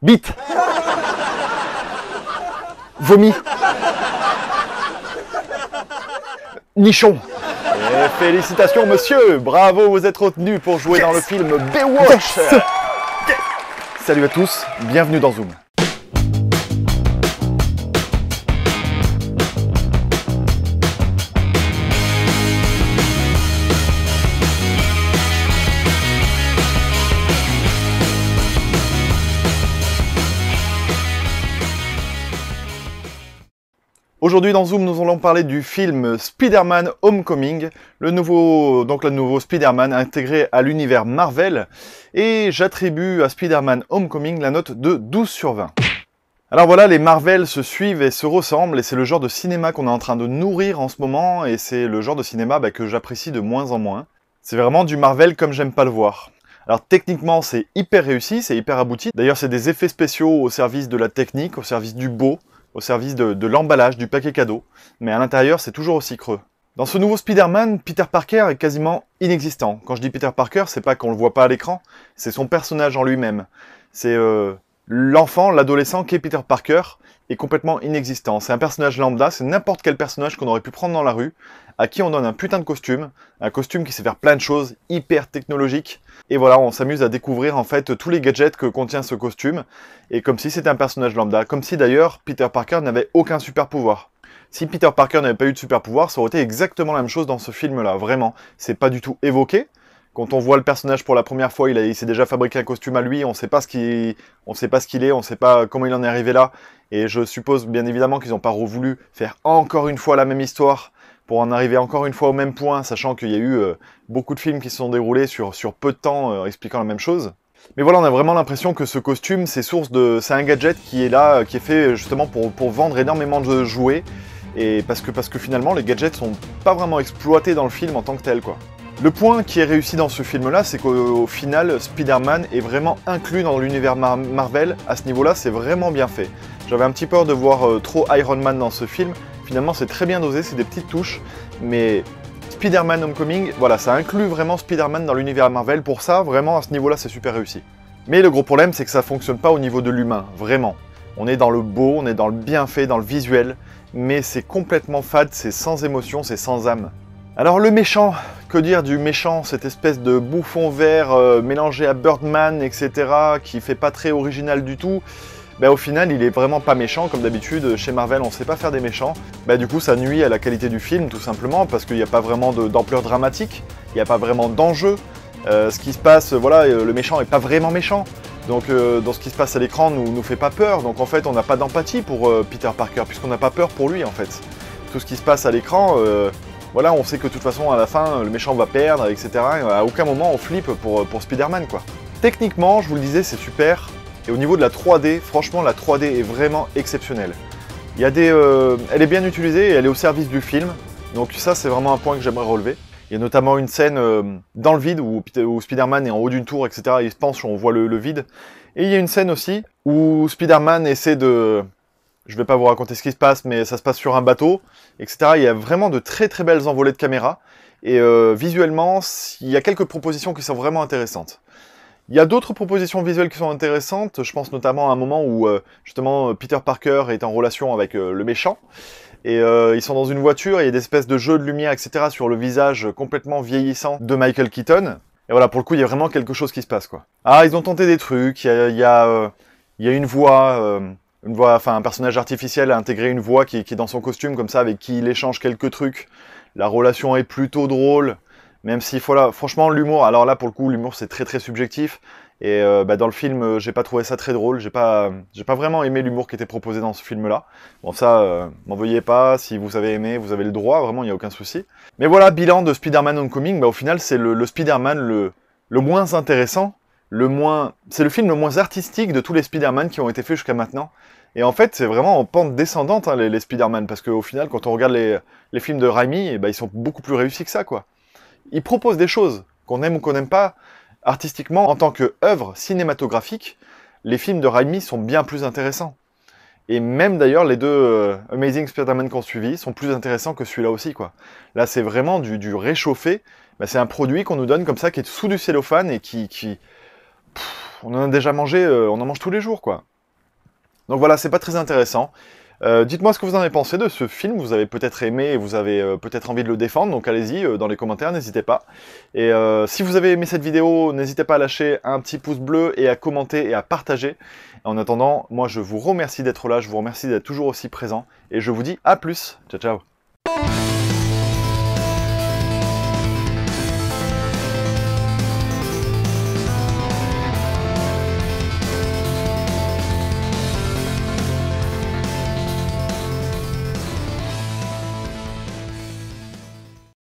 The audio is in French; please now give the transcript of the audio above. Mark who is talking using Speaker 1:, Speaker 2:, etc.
Speaker 1: Bite. Vomi. Nichon. Et félicitations monsieur, bravo, vous êtes retenu pour jouer dans le film Baywatch. Salut à tous, bienvenue dans Zoom. Aujourd'hui dans Zoom, nous allons parler du film Spider-Man Homecoming, le nouveau Spider-Man intégré à l'univers Marvel, et j'attribue à Spider-Man Homecoming la note de 12 sur 20. Alors voilà, les Marvel se suivent et se ressemblent, et c'est le genre de cinéma qu'on est en train de nourrir en ce moment, et c'est le genre de cinéma que j'apprécie de moins en moins. C'est vraiment du Marvel comme j'aime pas le voir. Alors techniquement c'est hyper réussi, c'est hyper abouti, d'ailleurs c'est des effets spéciaux au service de la technique, au service du beau, au service de l'emballage, du paquet cadeau, mais à l'intérieur c'est toujours aussi creux. Dans ce nouveau Spider-Man, Peter Parker est quasiment inexistant. Quand je dis Peter Parker, c'est pas qu'on le voit pas à l'écran, c'est son personnage en lui-même. C'est l'enfant, l'adolescent qui est Peter Parker, est complètement inexistant. C'est un personnage lambda, c'est n'importe quel personnage qu'on aurait pu prendre dans la rue, à qui on donne un putain de costume, un costume qui sait faire plein de choses, hyper technologique, et voilà, on s'amuse à découvrir en fait tous les gadgets que contient ce costume, et comme si c'était un personnage lambda, comme si d'ailleurs Peter Parker n'avait aucun super pouvoir. Si Peter Parker n'avait pas eu de super pouvoir, ça aurait été exactement la même chose dans ce film-là, vraiment. C'est pas du tout évoqué. Quand on voit le personnage pour la première fois, il s'est déjà fabriqué un costume à lui, on sait pas ce qu'il est, on sait pas comment il en est arrivé là, et je suppose bien évidemment qu'ils n'ont pas voulu faire encore une fois la même histoire, pour en arriver encore une fois au même point, sachant qu'il y a eu beaucoup de films qui se sont déroulés sur peu de temps expliquant la même chose. Mais voilà, on a vraiment l'impression que ce costume, c'est un gadget qui est là, qui est fait justement pour vendre énormément de jouets, et parce que finalement les gadgets sont pas vraiment exploités dans le film en tant que tel, quoi. Le point qui est réussi dans ce film-là, c'est qu'au final, Spider-Man est vraiment inclus dans l'univers Marvel. À ce niveau-là, c'est vraiment bien fait. J'avais un petit peur de voir trop Iron Man dans ce film. Finalement, c'est très bien dosé, c'est des petites touches. Mais Spider-Man Homecoming, voilà, ça inclut vraiment Spider-Man dans l'univers Marvel. Pour ça, vraiment, à ce niveau-là, c'est super réussi. Mais le gros problème, c'est que ça fonctionne pas au niveau de l'humain, vraiment. On est dans le beau, on est dans le bien fait, dans le visuel. Mais c'est complètement fade, c'est sans émotion, c'est sans âme. Alors le méchant, que dire du méchant, cette espèce de bouffon vert mélangé à Birdman, etc., qui fait pas très original du tout, au final il est vraiment pas méchant, comme d'habitude, chez Marvel on sait pas faire des méchants, du coup ça nuit à la qualité du film tout simplement, parce qu'il n'y a pas vraiment d'ampleur dramatique, il n'y a pas vraiment d'enjeu, ce qui se passe, voilà, le méchant est pas vraiment méchant, donc dans ce qui se passe à l'écran nous fait pas peur, donc en fait on n'a pas d'empathie pour Peter Parker, puisqu'on n'a pas peur pour lui en fait. Tout ce qui se passe à l'écran, voilà, on sait que de toute façon, à la fin, le méchant va perdre, etc. Et à aucun moment, on flippe pour Spider-Man, quoi. Techniquement, je vous le disais, c'est super. Et au niveau de la 3D, franchement, la 3D est vraiment exceptionnelle. Il y a elle est bien utilisée et elle est au service du film. Donc ça, c'est vraiment un point que j'aimerais relever. Il y a notamment une scène dans le vide où Spider-Man est en haut d'une tour, etc. Il se penche, on voit le vide. Et il y a une scène aussi où Spider-Man essaie de... Je vais pas vous raconter ce qui se passe, mais ça se passe sur un bateau, etc. Il y a vraiment de très très belles envolées de caméra. Et visuellement, il y a quelques propositions qui sont vraiment intéressantes. Il y a d'autres propositions visuelles qui sont intéressantes. Je pense notamment à un moment où justement Peter Parker est en relation avec le méchant. Et ils sont dans une voiture, et il y a des espèces de jeux de lumière, etc. sur le visage complètement vieillissant de Michael Keaton. Et voilà, pour le coup, il y a vraiment quelque chose qui se passe, quoi. Ah, ils ont tenté des trucs, il y a une voix... un personnage artificiel a intégré une voix qui est dans son costume, comme ça, avec qui il échange quelques trucs. La relation est plutôt drôle, même si, voilà, franchement, l'humour, alors là, pour le coup, l'humour, c'est très très subjectif. Et dans le film, j'ai pas trouvé ça très drôle, j'ai pas vraiment aimé l'humour qui était proposé dans ce film-là. Bon, ça, m'en veuillez pas, si vous avez aimé, vous avez le droit, vraiment, il n'y a aucun souci. Mais voilà, bilan de Spider-Man Homecoming, au final, c'est le Spider-Man le moins intéressant, c'est le film le moins artistique de tous les Spider-Man qui ont été faits jusqu'à maintenant. Et en fait, c'est vraiment en pente descendante, hein, les Spider-Man, parce qu'au final, quand on regarde les films de Raimi, ils sont beaucoup plus réussis que ça, quoi. Ils proposent des choses, qu'on aime ou qu'on n'aime pas, artistiquement, en tant qu'œuvre cinématographique, les films de Raimi sont bien plus intéressants. Et même d'ailleurs, les deux Amazing Spider-Man qu'on suivi sont plus intéressants que celui-là aussi, quoi. Là, c'est vraiment du réchauffé. C'est un produit qu'on nous donne comme ça, qui est sous du cellophane et qui on en a déjà mangé, on en mange tous les jours, quoi. Donc voilà, c'est pas très intéressant. Dites-moi ce que vous en avez pensé de ce film, vous avez peut-être aimé et vous avez peut-être envie de le défendre, donc allez-y dans les commentaires, n'hésitez pas. Et si vous avez aimé cette vidéo, n'hésitez pas à lâcher un petit pouce bleu et à commenter et à partager. En attendant, moi je vous remercie d'être là, je vous remercie d'être toujours aussi présent, et je vous dis à plus. Ciao ciao.